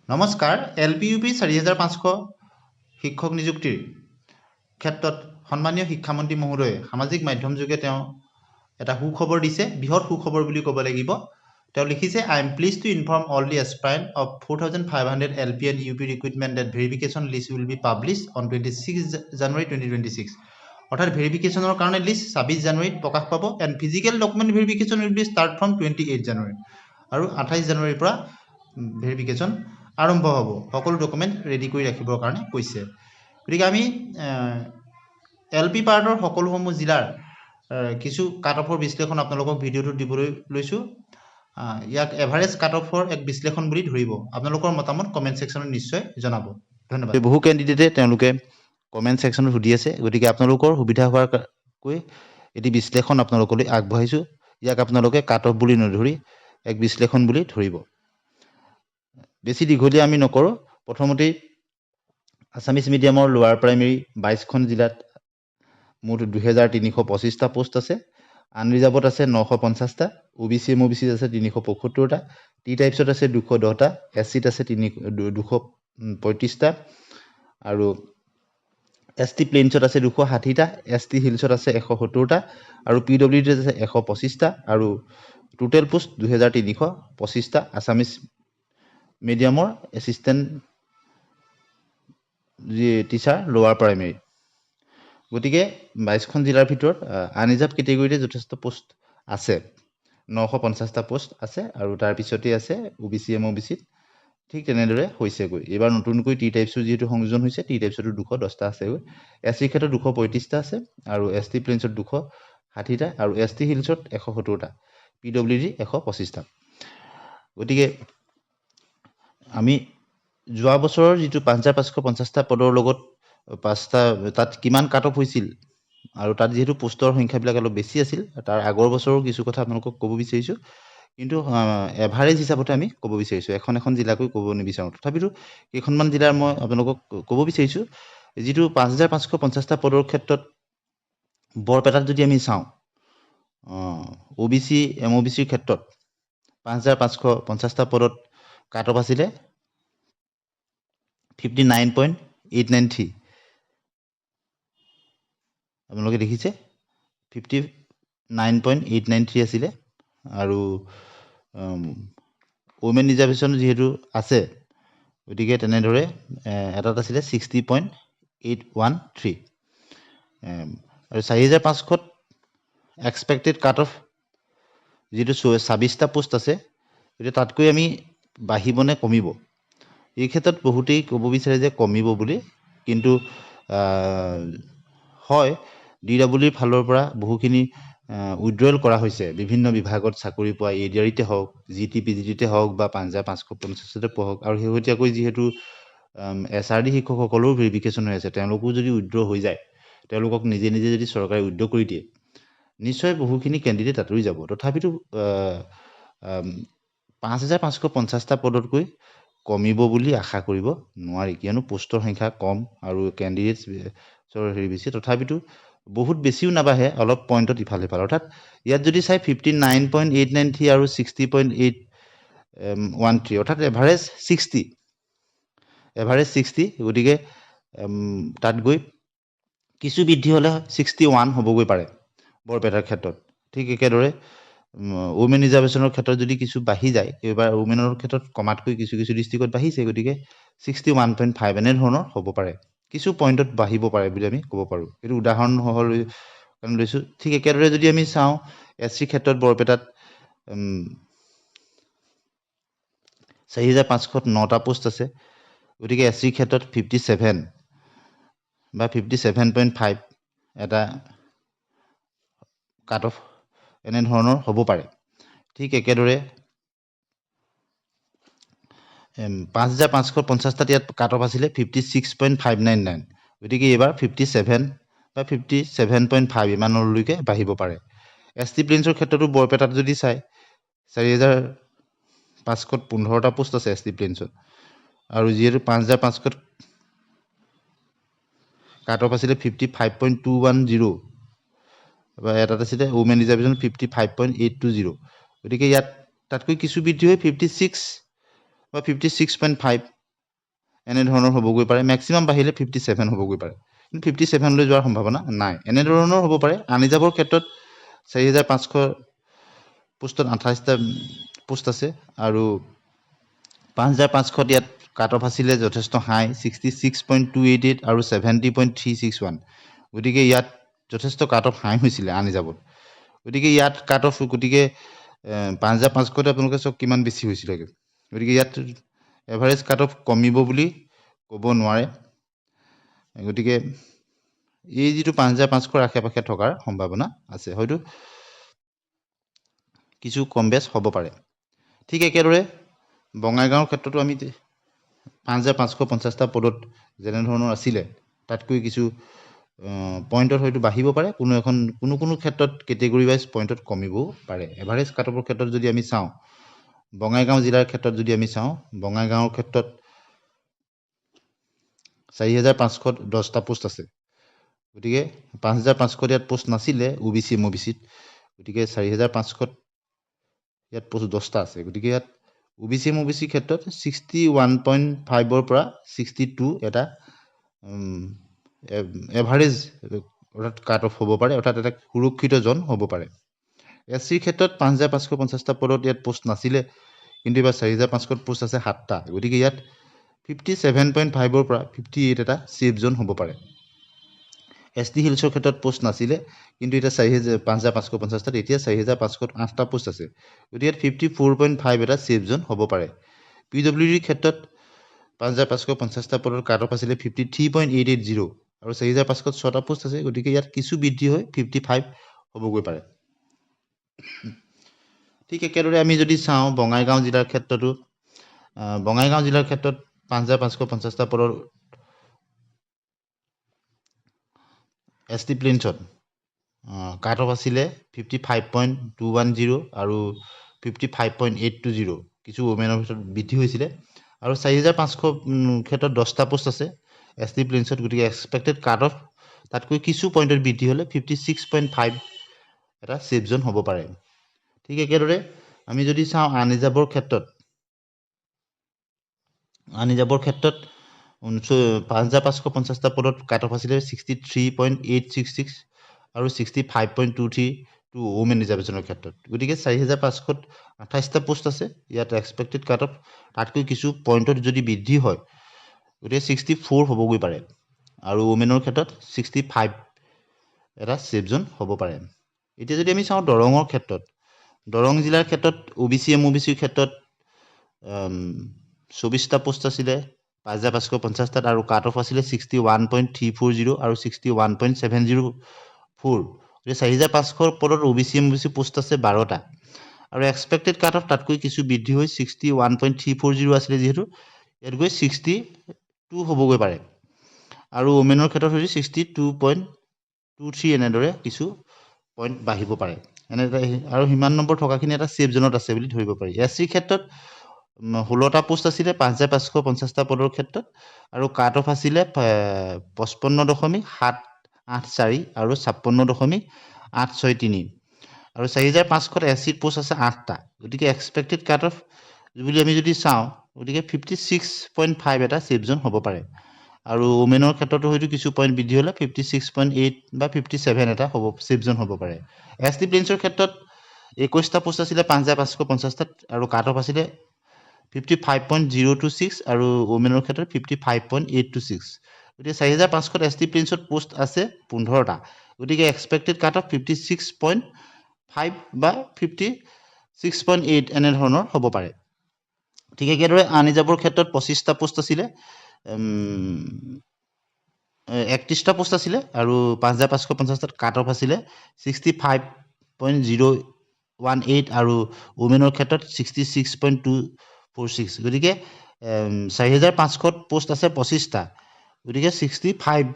নমস্কাৰ LPUP 4500 শিক্ষক নিযুক্তিৰ ক্ষেত্ৰত সন্মানীয় শিক্ষামন্ত্ৰী মহোদয়ে সামাজিক মাধ্যম যোগে তেওঁ এটা সুখবৰ দিছে বৃহৎ সুখবৰ বুলি ক'ব লাগিব তেওঁ লিখিছে I am pleased to inform all the aspirants of 4500 LP and UP recruitment that verification list will be published on 26 January 2026 অৰ্থাৎ ভেৰিফিকেশ্যনৰ কাৰণে লিষ্ট 26 জানুৱাৰীত প্ৰকাশ পাব and physical document verification will be start from 28 জানুৱাৰী আৰু 28 জানুৱাৰীৰ পৰা ভেৰিফিকেশ্যন আৰম্ভ হ'ব সকলো ডকুমেণ্ট ৰেডি কৰি ৰাখিবৰ কাৰণে কৈছে গতিকে আমি LP পাৰ্টৰ সকলোসমূহ জিলাৰ কিছু কাট অফৰ বিশ্লেষণ আপোনালোকক ভিডিঅ'টোত দিবলৈ লৈছোঁ ইয়াক এভাৰেজ কাট অফৰ এক বিশ্লেষণ বুলি ধৰিব আপোনালোকৰ মতামত কমেণ্ট ছেকশ্যনত নিশ্চয় জনাব ধন্যবাদ বহু কেণ্ডিডেটে তেওঁলোকে কমেণ্ট ছেকশ্যনত সুধি আছে গতিকে আপোনালোকৰ সুবিধা হোৱাকৈ এটি বিশ্লেষণ আপোনালোকলৈ আগবঢ়াইছোঁ ইয়াক আপোনালোকে কাট অফ বুলি নধৰি এক বিশ্লেষণ বুলি ধৰিব বেছি দীঘলীয়া আমি নকৰোঁ প্ৰথমতেই আছামিজ মিডিয়ামৰ লোৱাৰ প্ৰাইমেৰী 22খন জিলাত মুঠ 2325টা পোষ্ট আছে আনৰিজাৰ্ভত আছে 950টা OBC MOBC আছে 375টা টি টাইপছত আছে 210টা SCত আছে 235টা আৰু ST প্লেইনছত আছে 260টা ST হিলছত আছে 170টা আৰু PWDত আছে 125টা আৰু টোটেল পোষ্ট 2325টা আছামিজ মিডিয়ামৰ এছিষ্টেণ্ট টিচাৰ লোৱাৰ প্ৰাইমেৰী গতিকে 22খন জিলাৰ ভিতৰত আনৰিজাৰ্ভ কেটেগৰীতে যথেষ্ট পোষ্ট আছে 950টা পোষ্ট আছে আৰু তাৰ পিছতে আছে OBC MOBCত ঠিক তেনেদৰে হৈছেগৈ এইবাৰ নতুনকৈ টি টাইপছৰ যিহেতু সংযোজন হৈছে টি টাইপছতো 210টা আছেগৈ SC ক্ষেত্ৰত 235টা আছে আৰু ST প্লেইনছত 260টা আৰু ST হিলছত 170টা PWD 125টা গতিকে আমি যোৱা বছৰৰ যিটো 5550টা পদৰ লগত পাঁচটা তাত কিমান কাট অফ হৈছিল আৰু তাত যিহেতু পোষ্টৰ সংখ্যাবিলাক অলপ বেছি আছিল তাৰ আগৰ বছৰৰ কিছু কথা আপোনালোকক ক'ব বিচাৰিছোঁ কিন্তু এভাৰেজ হিচাপতে আমি ক'ব বিচাৰিছোঁ এখন জিলাকৈ ক'ব নিবিচাৰোঁ তথাপিতো কেইখনমান জিলাৰ মই আপোনালোকক ক'ব বিচাৰিছোঁ যিটো 5550টা পদৰ ক্ষেত্ৰত বৰপেটাত যদি আমি চাওঁ OBC MOBCৰ ক্ষেত্ৰত 5550টা পদত কাট অফ আছিলে 59.893 আপোনালোকে দেখিছে 59.893 আছিলে আৰু ওমেন ৰিজাৰ্ভেশ্যন যিহেতু আছে গতিকে তেনেদৰে এটাত আছিলে 60.813 আৰু 4500ত এক্সপেক্টেড কাট অফ যিটো 26টা পোষ্ট আছে গতিকে তাতকৈ আমি বাঢ়িব নে কমিব এই ক্ষেত্ৰত বহুতেই ক'ব বিচাৰে যে কমিব বুলি কিন্তু হয় DWৰ ফালৰ পৰা বহুখিনি উইড্ৰল কৰা হৈছে বিভিন্ন বিভাগত চাকৰি পোৱা ADRতে হওক GT PGTতে হওক বা 5550তে হওক আৰু শেহতীয়াকৈ যিহেতু SRD শিক্ষকসকলৰো ভেৰিফিকেশ্যন হৈ আছে তেওঁলোকো যদি উইড্ৰ হৈ যায় তেওঁলোকক নিজে নিজে যদি চৰকাৰে উইড্ৰ কৰি দিয়ে নিশ্চয় বহুখিনি কেণ্ডিডেট আঁতৰি যাব তথাপিতো 5550টা পদতকৈ কমিব বুলি আশা কৰিব নোৱাৰি কিয়নো পোষ্টৰ সংখ্যা কম আৰু কেণ্ডিডেটছৰ হেৰি বেছি তথাপিতো বহুত বেছিও নাবাঢ়ে অলপ পইণ্টত ইফালে সিফালে অৰ্থাৎ ইয়াত যদি চাই 59.893 আৰু 60.813 অৰ্থাৎ এভাৰেজ 60 গতিকে তাত গৈ কিছু বৃদ্ধি হ'লে 61 হ'বগৈ পাৰে বৰপেটাৰ ক্ষেত্ৰত ঠিক একেদৰে ওমেন ৰিজাৰ্ভেশ্যনৰ ক্ষেত্ৰত যদি কিছু বাঢ়ি যায় এইবাৰ ওমেনৰ ক্ষেত্ৰত কমাতকৈ কিছু ডিষ্ট্ৰিক্টত বাঢ়িছে গতিকে 61.5 এনেধৰণৰ হ'ব পাৰে কিছু পইণ্টত বাঢ়িব পাৰে বুলি আমি ক'ব পাৰোঁ এইটো উদাহৰণ কাৰণে লৈছোঁ ঠিক একেদৰে যদি আমি চাওঁ SC ক্ষেত্ৰত বৰপেটাত 4500ত 9টা পোষ্ট আছে গতিকে SC ক্ষেত্ৰত 57 বা 57.5 এটা কাট অফ এনেধৰণৰ হ'ব পাৰে ঠিক একেদৰে 5550টাত ইয়াত কাট অফ আছিলে 56.599 গতিকে এইবাৰ 57 বা 57.5 ইমানলৈকে বাঢ়িব পাৰে ST প্লেইনছৰ ক্ষেত্ৰতো বৰপেটাত যদি চাই 4500ত 15টা পোষ্ট আছে ST প্লেইনছত আৰু যিহেতু 5500ত কাট অফ আছিলে 55.210 বা এটাত আছিলে ওমেন ৰিজাৰ্ভেশ্যন 55.820 গতিকে ইয়াত তাতকৈ কিছু বৃদ্ধি হৈ 56 বা 56.5 এনেধৰণৰ হ'বগৈ পাৰে মেক্সিমাম বাঢ়িলে 57 হ'বগৈ পাৰে কিন্তু 57 লৈ যোৱাৰ সম্ভাৱনা নাই এনেধৰণৰ হ'ব পাৰে আনিজাবৰ ক্ষেত্ৰত 4500 পোষ্টত 28টা পোষ্ট আছে আৰু 5500 ইয়াত কাট অফ আছিলে যথেষ্ট হাই 66.288 আৰু 70.361 গতিকে ইয়াত যথেষ্ট কাট অফ হাই হৈছিলে আনিজাবত গতিকে ইয়াত কাট অফ গতিকে 5500 আপোনালোকে চক কিমান বেছি হৈছিলে গতিকে ইয়াত এভাৰেজ কাট অফ কমিব বুলি ক'ব নোৱাৰে গতিকে এই যিটো 5500 আশে-পাশে থকাৰ সম্ভাৱনা আছে হয়তো কিছু কম বেছ হ'ব পাৰে ঠিক একেদৰে বঙাইগাঁৱৰ ক্ষেত্ৰতো আমি 5550টা পদত যেনেধৰণৰ আছিলে তাতকৈ কিছু পইণ্টত হয়তো বাঢ়িব পাৰে কোনো ক্ষেত্ৰত কেটেগৰী ৱাইজ পইণ্টত কমিবও পাৰে এভাৰেজ কাট অফৰ ক্ষেত্ৰত যদি আমি চাওঁ বঙাইগাঁও জিলাৰ ক্ষেত্ৰত যদি আমি চাওঁ বঙাইগাঁৱৰ ক্ষেত্ৰত 4510টা পোষ্ট আছে গতিকে 5500 ইয়াত পোষ্ট নাছিলে OBC MOBCত গতিকে 4500 ইয়াত পোষ্ট 10টা আছে গতিকে ইয়াত OBC MOBC ক্ষেত্ৰত 61.5 পৰা 62 এটা এভাৰেজ অৰ্থাৎ কাট অফ হ'ব পাৰে অৰ্থাৎ এটা সুৰক্ষিত জন হ'ব পাৰে SC ক্ষেত্ৰত 5550টা পদত ইয়াত পোষ্ট নাছিলে কিন্তু এবাৰ 4500 পোষ্ট আছে 7টা গতিকে ইয়াত 57.5 পৰা 58 এটা সেফ জোন হ'ব পাৰে ST হিলছৰ ক্ষেত্ৰত পোষ্ট নাছিলে কিন্তু এটা 5550টাত এতিয়া 4508টা পোষ্ট আছে গতিকে ইয়াত 54.5 এটা সেফ জোন হ'ব পাৰে PWD ক্ষেত্ৰত 5550টা পদৰ কাট অফ আছিলে 53.880 আৰু 4500 6টা পোষ্ট আছে গতিকে ইয়াত কিছু বৃদ্ধি হৈ 55 হ'বগৈ পাৰে ঠিক একেদৰে আমি যদি চাওঁ বঙাইগাঁও জিলাৰ ক্ষেত্ৰতো বঙাইগাঁও জিলাৰ ক্ষেত্ৰত 5550টা পদৰ ST প্লেনছত কাট অফ আছিলে 55.210 আৰু 55.820 কিছু ওমেনৰ ভিতৰত বৃদ্ধি হৈছিলে আৰু 4500 ক্ষেত্ৰত 10টা পোষ্ট আছে ST প্লেনছত গতিকে এক্সপেক্টেড কাট অফ তাতকৈ কিছু পইণ্টত বৃদ্ধি হ'লে 56.5 এটা সেফ জোন হ'ব পাৰে ঠিক একেদৰে আমি যদি চাওঁ আনিজাবৰ ক্ষেত্ৰত 5550টা পদত কাট অফ আছিলে 63.866 আৰু 65.23 ওমেন ৰিজাৰ্ভেশ্যনৰ ক্ষেত্ৰত গতিকে 4528টা পোষ্ট আছে ইয়াত এক্সপেক্টেড কাট অফ তাতকৈ কিছু পইণ্টত যদি বৃদ্ধি হয় গতিকে 64 হ'বগৈ পাৰে আৰু ওমেনৰ ক্ষেত্ৰত 65 এটা সেফ জোন হ'ব পাৰে এতিয়া যদি আমি চাওঁ দৰঙৰ ক্ষেত্ৰত দৰং জিলাৰ ক্ষেত্ৰত OBC MOBCৰ ক্ষেত্ৰত 24টা পোষ্ট আছিলে 5550টাত আৰু কাট অফ আছিলে 61.340 আৰু 61.704 গতিকে 4500 পদত OBC MOBC পোষ্ট আছে 12টা আৰু এক্সপেক্টেড কাট অফ তাতকৈ কিছু বৃদ্ধি হৈ 61.340 আছিলে যিহেতু ইয়াত গৈ 62 হ'বগৈ পাৰে আৰু ওমেনৰ ক্ষেত্ৰত হৈছে 62.23 এনেদৰে কিছু পইণ্ট বাঢ়িব পাৰে এনেদৰে আৰু সিমান নম্বৰ থকাখিনি এটা সেফ জোনত আছে বুলি ধৰিব পাৰি SC ক্ষেত্ৰত 16টা পোষ্ট আছিলে 5550টা পদৰ ক্ষেত্ৰত আৰু কাট অফ আছিলে 55.784 আৰু 56.863 আৰু 4500 SCত পোষ্ট আছে 8টা গতিকে এক্সপেক্টেড কাট অফ বুলি আমি যদি চাওঁ গতিকে 56.5 এটা সেফ জোন হ'ব পাৰে আৰু ওমেনৰ ক্ষেত্ৰতো হয়তো কিছু পইণ্ট বৃদ্ধি হ'লে 56.8 বা 57 এটা হ'ব সেফ জোন হ'ব পাৰে ST প্লেনছৰ ক্ষেত্ৰত 21টা পোষ্ট আছিলে 5550টাত আৰু কাট অফ আছিলে 55.026 আৰু ওমেনৰ ক্ষেত্ৰত 55.826 গতিকে 4500 ST প্লেনছত পোষ্ট আছে 15টা গতিকে এক্সপেক্টেড কাট অফ 56.5 বা 56.8 এনেধৰণৰ হ'ব পাৰে ঠিক একেদৰে আনিজাবৰ ক্ষেত্ৰত 25টা পোষ্ট আছিলে 31টা পোষ্ট আছিলে আৰু 5550টাত কাট অফ আছিলে 65.018 আৰু ওমেনৰ ক্ষেত্ৰত 66.246 গতিকে 4500 পোষ্ট আছে 25টা গতিকে 65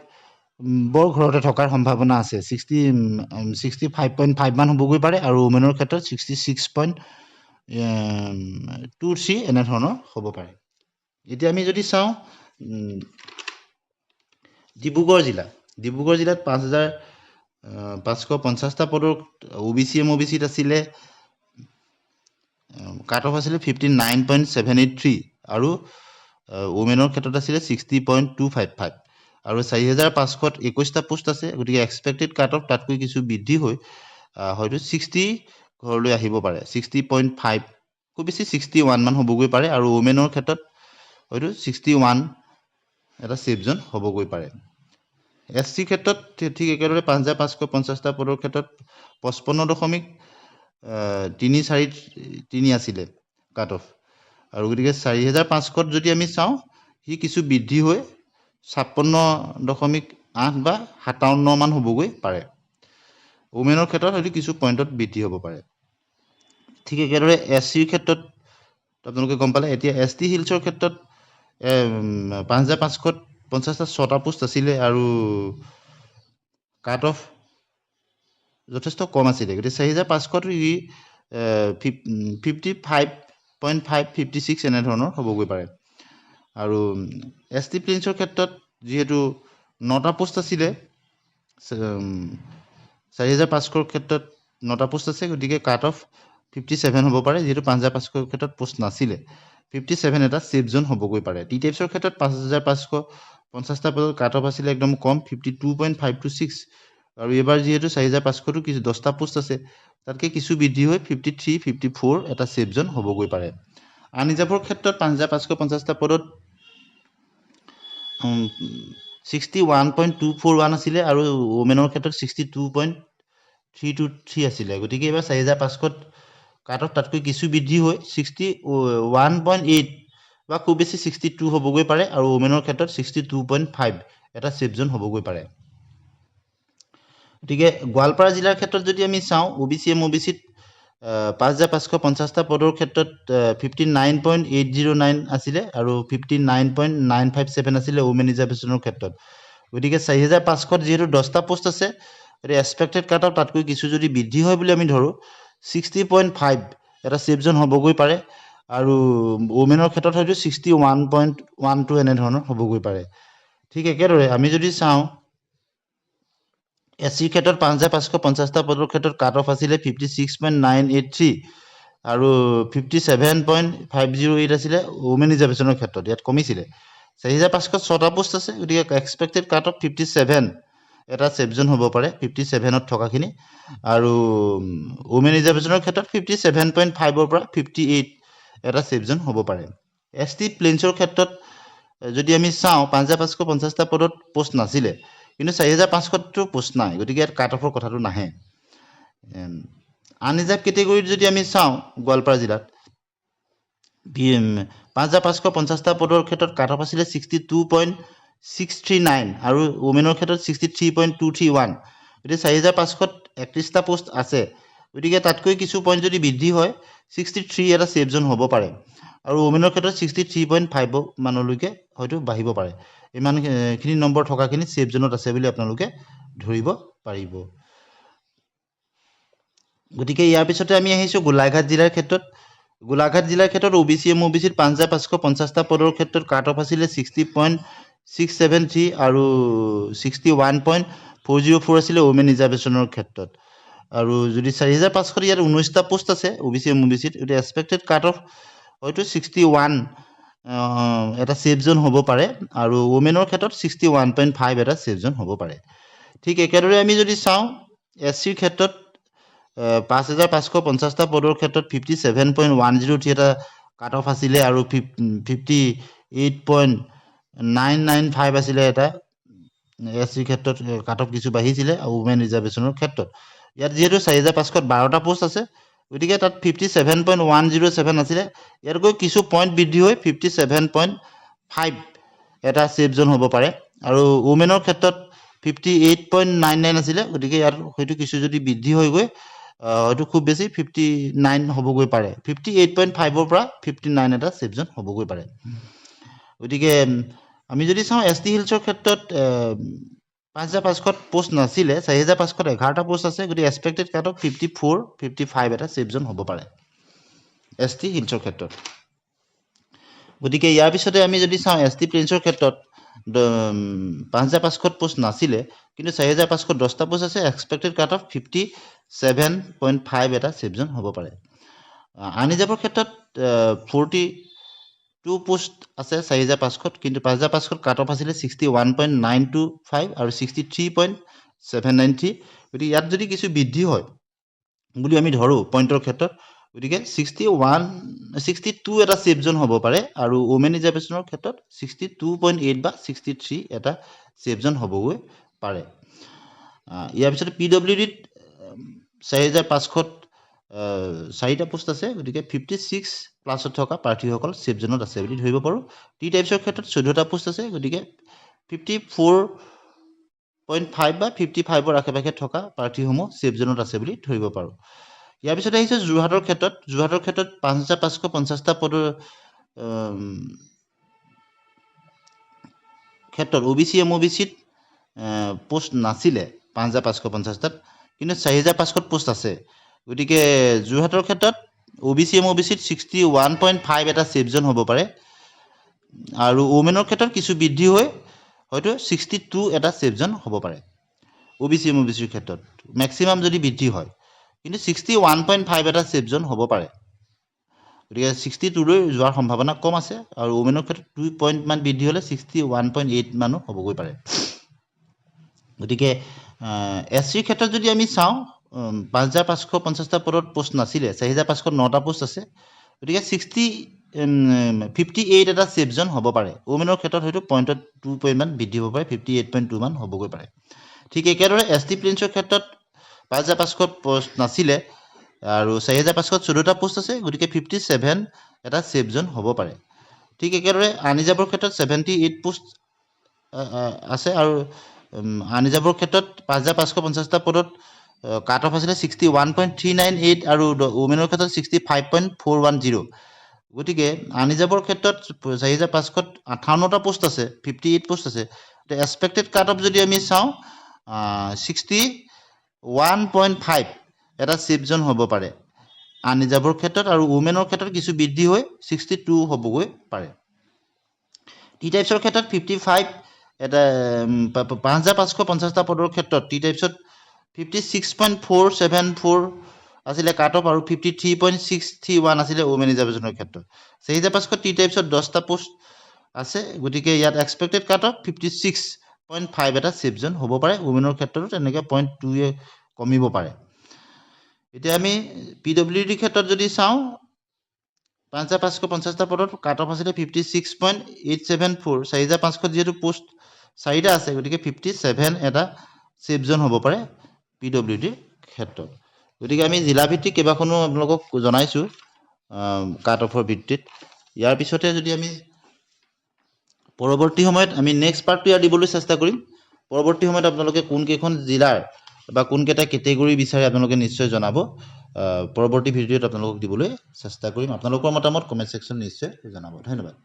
বৰ ঘৰতে থকাৰ সম্ভাৱনা আছে 65.5 মান হ'বগৈ পাৰে আৰু ওমেনৰ ক্ষেত্ৰত 66.23 এনেধৰণৰ হ'ব পাৰে এতিয়া আমি যদি চাওঁ ডিব্ৰুগড় জিলাত 5550টা পদৰ OBC MOBCত আছিলে কাট অফ আছিলে 59.783 আৰু ওমেনৰ ক্ষেত্ৰত আছিলে 60.255 আৰু 4500 21টা পোষ্ট আছে গতিকে এক্সপেক্টেড কাট অফ তাতকৈ কিছু বৃদ্ধি হৈ হয়তো 60 ঘৰলৈ আহিব পাৰে 60.5 খুব বেছি 61 মান হ'বগৈ পাৰে আৰু ওমেনৰ ক্ষেত্ৰত হয়তো 61 এটা ছেফ জোন হ'বগৈ পাৰে SC ক্ষেত্ৰত ঠিক একেদৰে 5550টা পদৰ ক্ষেত্ৰত 55.343 আছিলে কাট অফ আৰু গতিকে 4500 যদি আমি চাওঁ সি কিছু বৃদ্ধি হৈ 56.8 বা 57 মান হ'বগৈ পাৰে ওমেনৰ ক্ষেত্ৰত হয়তো কিছু পইণ্টত বৃদ্ধি হ'ব পাৰে ঠিক একেদৰে SCৰ ক্ষেত্ৰত আপোনালোকে গম পালে এতিয়া ST হিলছৰ ক্ষেত্ৰত 5550টা 6টা পোষ্ট আছিলে আৰু কাট অফ যথেষ্ট কম আছিলে গতিকে 4500 ই 55.556 এনেধৰণৰ হ'বগৈ পাৰে আৰু ST প্লেইনছৰ ক্ষেত্ৰত যিহেতু 9টা পোষ্ট আছিলে 4500ৰ ক্ষেত্ৰত 9টা পোষ্ট আছে গতিকে কাট অফ 57 হ'ব পাৰে যেহেতু 5500ৰ ক্ষেত্ৰত পোষ্ট নাছিলে 57 এটা ছেফ জোন হ'বগৈ পাৰে টি টাইপছৰ ক্ষেত্ৰত 5550টা পদৰ কাট অফ আছিলে একদম কম 52.526 আৰু এবাৰ যিহেতু 4500টো কিছু 10টা পোষ্ট আছে তাতকৈ কিছু বৃদ্ধি হৈ 53 54 এটা ছেফ জোন হ'বগৈ পাৰে আনৰিজাৰ্ভৰ ক্ষেত্ৰত 5550টা পদত 61.241 আছিলে আৰু ওমেনৰ ক্ষেত্ৰত 62.323 আছিলে গতিকে এবাৰ 4500 কাট অফ তাতকৈ কিছু বৃদ্ধি হৈ 61.8 বা খুব বেছি 62 হ'বগৈ পাৰে আৰু ওমেনৰ ক্ষেত্ৰত 62.5 এটা ছেফ জোন হ'বগৈ পাৰে গতিকে গোৱালপাৰা জিলাৰ ক্ষেত্ৰত যদি আমি চাওঁ OBC MOBCত 5550টা পদৰ ক্ষেত্ৰত 59.809 আছিলে আৰু 59.957 আছিলে ওমেন ৰিজাৰ্ভেশ্যনৰ ক্ষেত্ৰত গতিকে 4500 যিহেতু 10টা পোষ্ট আছে গতিকে এক্সপেক্টেড কাট অফ তাতকৈ কিছু যদি বৃদ্ধি হয় বুলি আমি ধৰোঁ 60.5 এটা ছেফ জোন হ'বগৈ পাৰে আৰু ওমেনৰ ক্ষেত্ৰত হয়তো 61.12 এনেধৰণৰ হ'বগৈ পাৰে ঠিক একেদৰে আমি যদি চাওঁ SCৰ ক্ষেত্ৰত 5550টা পদৰ ক্ষেত্ৰত কাট অফ আছিলে 56.983 আৰু 57.508 আছিলে ওমেন ৰিজাৰ্ভেশ্যনৰ ক্ষেত্ৰত ইয়াত কমিছিলে 4500 6টা পোষ্ট আছে গতিকে এক্সপেক্টেড কাট অফ 57 এটা ছেফ জোন হ'ব পাৰে 57ত থকাখিনি আৰু ওমেন ৰিজাৰ্ভেশ্যনৰ ক্ষেত্ৰত 57.5ৰ পৰা 58 এটা ছেফ জোন হ'ব পাৰে ST প্লেইনছৰ ক্ষেত্ৰত যদি আমি চাওঁ 5550টা পদত পোষ্ট নাছিলে কিন্তু 4500টো পোষ্ট নাই গতিকে ইয়াত কাট অফৰ কথাটো নাহে আনৰিজাৰ্ভ কেটেগৰীত যদি আমি চাওঁ গোৱালপাৰা জিলাত 5550টা পদৰ ক্ষেত্ৰত কাট অফ আছিলে 62.639 আৰু ওমেনৰ ক্ষেত্ৰত 63.231 গতিকে 4500 31টা পোষ্ট আছে গতিকে তাতকৈ কিছু পইণ্ট যদি বৃদ্ধি হয় 63 এটা ছেফ জোন হ'ব পাৰে আৰু ওমেনৰ ক্ষেত্ৰত 63.5 মানলৈকে হয়তো বাঢ়িব পাৰে ইমানখিনি নম্বৰ থকাখিনি ছেফ জোনত আছে বুলি আপোনালোকে ধৰিব পাৰিব গতিকে ইয়াৰ পিছতে আমি আহিছোঁ গোলাঘাট জিলাৰ ক্ষেত্ৰত OBC MOBCত 5550টা পদৰ ক্ষেত্ৰত কাট অফ আছিলে 60.673 আৰু 61.404 আছিলে ওমেন ৰিজাৰ্ভেশ্যনৰ ক্ষেত্ৰত আৰু যদি 4500 ইয়াত 19টা পোষ্ট আছে OBC MOBCত গতিকে এক্সপেক্টেড কাট অফ হয়তো 61 এটা ছেফ জোন হ'ব পাৰে আৰু ওমেনৰ ক্ষেত্ৰত 61.5 এটা ছেফ জোন হ'ব পাৰে ঠিক একেদৰে আমি যদি চাওঁ SCৰ ক্ষেত্ৰত 5550টা পদৰ ক্ষেত্ৰত 57.103 এটা কাট অফ আছিলে আৰু 58.995 আছিলে এটা SCৰ ক্ষেত্ৰত কাট অফ কিছু বাঢ়িছিলে আৰু ওমেন ৰিজাৰ্ভেশ্যনৰ ক্ষেত্ৰত ইয়াত যিহেতু 4500 12টা পোষ্ট আছে গতিকে তাত 57.107 আছিলে ইয়াতকৈ কিছু পইণ্ট বৃদ্ধি হৈ 57.5 এটা ছেফ জোন হ'ব পাৰে আৰু ওমেনৰ ক্ষেত্ৰত 58.99 আছিলে গতিকে ইয়াত হয়তো কিছু যদি বৃদ্ধি হৈ গৈ হয়তো খুব বেছি 59 হ'বগৈ পাৰে 58.5ৰ পৰা 59 এটা ছেফ জোন হ'বগৈ পাৰে গতিকে আমি যদি চাওঁ ST হিলছৰ ক্ষেত্ৰত 5500 পোষ্ট নাছিলে 4511টা পোষ্ট আছে গতিকে এক্সপেক্টেড কাট অফ 54 55 এটা ছেফ জোন হ'ব পাৰে ST হিলছৰ ক্ষেত্ৰত গতিকে ইয়াৰ পিছতে আমি যদি চাওঁ ST প্লেইনছৰ ক্ষেত্ৰত 5500 পোষ্ট নাছিলে কিন্তু 4500 10টা পোষ্ট আছে এক্সপেক্টেড কাট অফ 57.5 এটা ছেফ জোন হ'ব পাৰে আনৰিজাৰ্ভৰ ক্ষেত্ৰত টু পোষ্ট আছে 4500 কিন্তু 5500 কাট অফ আছিলে 61.925 আৰু 63.793 গতিকে ইয়াত যদি কিছু বৃদ্ধি হয় বুলি আমি ধৰো পইণ্টৰ ক্ষেত্ৰত গতিকে 62 এটা ছেফ জোন হ'ব পাৰে আৰু ওমেন ৰিজাৰ্ভেশ্যনৰ ক্ষেত্ৰত 62.8 বা 63 এটা ছেফ জোন হ'বগৈ পাৰে ইয়াৰ পিছত PWDত 4500 চাৰিটা পোষ্ট আছে গতিকে 56 প্লাছত থকা প্ৰাৰ্থীসকল ছেফ জোনত আছে বুলি ধৰিব পাৰোঁ টি টাইপছৰ ক্ষেত্ৰত 14টা পোষ্ট আছে গতিকে 54.5 বা 55ৰ আশে-পাশে থকা প্ৰাৰ্থীসমূহ ছেফ জোনত আছে বুলি ধৰিব পাৰোঁ ইয়াৰ পিছত আহিছে যোৰহাটৰ ক্ষেত্ৰত 5550টা পদৰ ক্ষেত্ৰত OBC MOBCত পোষ্ট নাছিলে 5550টাত কিন্তু 4500 পোষ্ট আছে গতিকে যোৰহাটৰ ক্ষেত্ৰত OBC MOBCত 61.5 এটা ছেফ জোন হ'ব পাৰে আৰু ওমেনৰ ক্ষেত্ৰত কিছু বৃদ্ধি হৈ হয়তো 62 এটা ছেফ জোন হ'ব পাৰে OBC MOBCৰ ক্ষেত্ৰত মেক্সিমাম যদি বৃদ্ধি হয় কিন্তু 61.5 এটা ছেফ জোন হ'ব পাৰে গতিকে 62 লৈ যোৱাৰ সম্ভাৱনা কম আছে আৰু ওমেনৰ ক্ষেত্ৰত 2 পইণ্ট মান বৃদ্ধি হ'লে 61.8 মানো হ'বগৈ পাৰে গতিকে SCৰ ক্ষেত্ৰত যদি আমি চাওঁ 5550টা পদত পোষ্ট নাছিলে 4509টা পোষ্ট আছে গতিকে 58 এটা ছেফ জোন হ'ব পাৰে ওমেনৰ ক্ষেত্ৰত হয়তো পইণ্টত 2 পইণ্ট মান বৃদ্ধি হ'ব পাৰে 58.2 মান হ'বগৈ পাৰে ঠিক একেদৰে ST প্লেন্সৰ ক্ষেত্ৰত 5500 পোষ্ট নাছিলে আৰু 4514টা পোষ্ট আছে গতিকে 57 এটা ছেফ জোন হ'ব পাৰে ঠিক একেদৰে আনৰিজাৰ্ভৰ ক্ষেত্ৰত 78 পোষ্ট আছে আৰু আনৰিজাৰ্ভৰ ক্ষেত্ৰত 5550টা পদত কাট অফ আছিলে 61.398 আৰু ওমেনৰ ক্ষেত্ৰত 65.410 গতিকে আনৰিজাৰ্ভৰ ক্ষেত্ৰত 4558টা পোষ্ট আছে 58 পোষ্ট আছে এক্সপেক্টেড কাট অফ যদি আমি চাওঁ 61.5 এটা ছেফ জোন হ'ব পাৰে আনৰিজাৰ্ভৰ ক্ষেত্ৰত আৰু ওমেনৰ ক্ষেত্ৰত কিছু বৃদ্ধি হৈ 62 হ'বগৈ পাৰে টি টাইপছৰ ক্ষেত্ৰত 55 এটা 5550টা পদৰ ক্ষেত্ৰত টি টাইপছত 56.474 আছিলে কাট অফ আৰু 53.631 আছিলে ওমেন ৰিজাৰ্ভেশ্যনৰ ক্ষেত্ৰত 4500 টি টাইপছত 10টা পোষ্ট আছে গতিকে ইয়াত এক্সপেক্টেড কাট অফ 56.5 এটা ছেফ জোন হ'ব পাৰে ওমেনৰ ক্ষেত্ৰতো তেনেকৈ 0.2 কমিব পাৰে এতিয়া আমি PWD ক্ষেত্ৰত যদি চাওঁ 5550টা পদত কাট অফ আছিলে 56.874 4500 যেহেতু পোষ্ট 4টা আছে গতিকে 57 এটা ছেফ জোন হ'ব পাৰে PWDৰ ক্ষেত্ৰত গতিকে আমি জিলাভিত্তিক কেইবাখনো আপোনালোকক জনাইছোঁ কাট অফৰ ভিত্তিত ইয়াৰ পিছতে যদি আমি পৰৱৰ্তী সময়ত আমি নেক্সট পাৰ্টটো ইয়াৰ দিবলৈ চেষ্টা কৰিম পৰৱৰ্তী সময়ত আপোনালোকে কোনকেইখন জিলাৰ বা কোনকেইটা কেটেগৰী বিচাৰে আপোনালোকে নিশ্চয় জনাব পৰৱৰ্তী ভিডিঅ'ত আপোনালোকক দিবলৈ চেষ্টা কৰিম আপোনালোকৰ মতামত কমেণ্ট ছেকশ্যন নিশ্চয় জনাব ধন্যবাদ